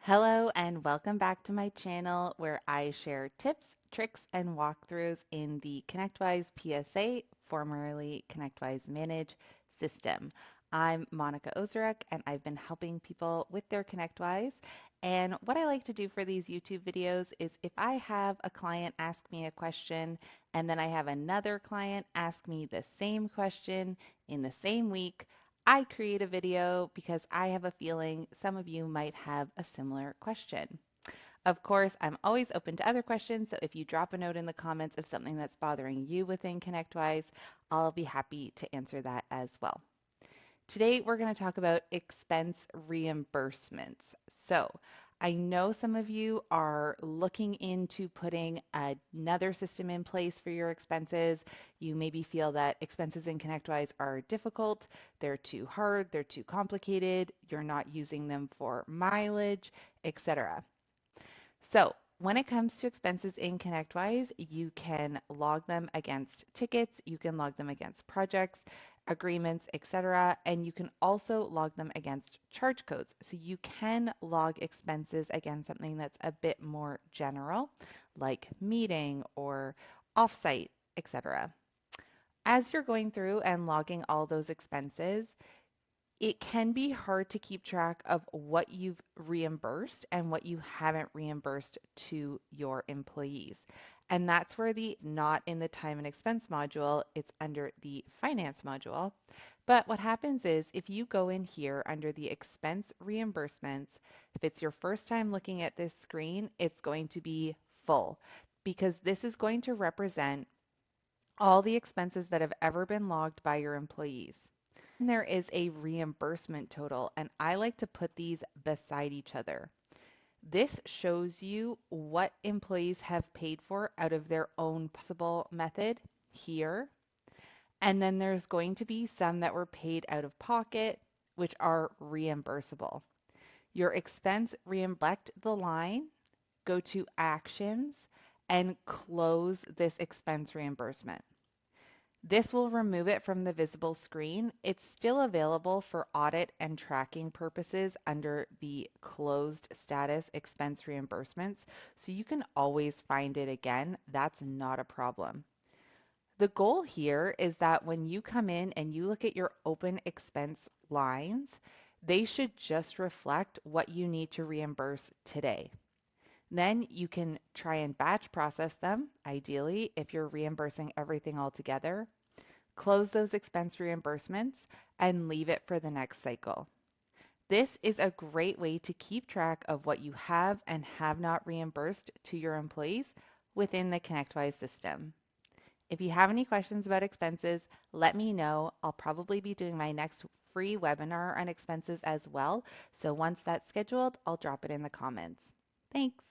Hello and welcome back to my channel where I share tips, tricks, and walkthroughs in the ConnectWise PSA, formerly ConnectWise Manage system. I'm Monica Ozaruk and I've been helping people with their ConnectWise. And what I like to do for these YouTube videos is if I have a client ask me a question and then I have another client ask me the same question in the same week, I create a video because I have a feeling some of you might have a similar question. Of course, I'm always open to other questions, so if you drop a note in the comments of something that's bothering you within ConnectWise, I'll be happy to answer that as well. Today, we're going to talk about expense reimbursements. So, I know some of you are looking into putting another system in place for your expenses. You maybe feel that expenses in ConnectWise are difficult, they're too hard, they're too complicated, you're not using them for mileage, etc. So, when it comes to expenses in ConnectWise, you can log them against tickets, you can log them against projects, agreements, etc. And you can also log them against charge codes. So you can log expenses against something that's a bit more general, like meeting or offsite, etc. As you're going through and logging all those expenses, it can be hard to keep track of what you've reimbursed and what you haven't reimbursed to your employees. And that's where the not in the time and expense module, it's under the finance module. But what happens is if you go in here under the expense reimbursements, if it's your first time looking at this screen, it's going to be full because this is going to represent all the expenses that have ever been logged by your employees. There is a reimbursement total, and I like to put these beside each other. This shows you what employees have paid for out of their own possible method here. And then there's going to be some that were paid out of pocket, which are reimbursable. Your expense select the line, go to actions, and close this expense reimbursement. This will remove it from the visible screen. It's still available for audit and tracking purposes under the closed status expense reimbursements, so you can always find it again. That's not a problem. The goal here is that when you come in and you look at your open expense lines, they should just reflect what you need to reimburse today. Then you can try and batch process them, ideally, if you're reimbursing everything all together. Close those expense reimbursements and leave it for the next cycle. This is a great way to keep track of what you have and have not reimbursed to your employees within the ConnectWise system. If you have any questions about expenses, let me know. I'll probably be doing my next free webinar on expenses as well. So once that's scheduled, I'll drop it in the comments. Thanks.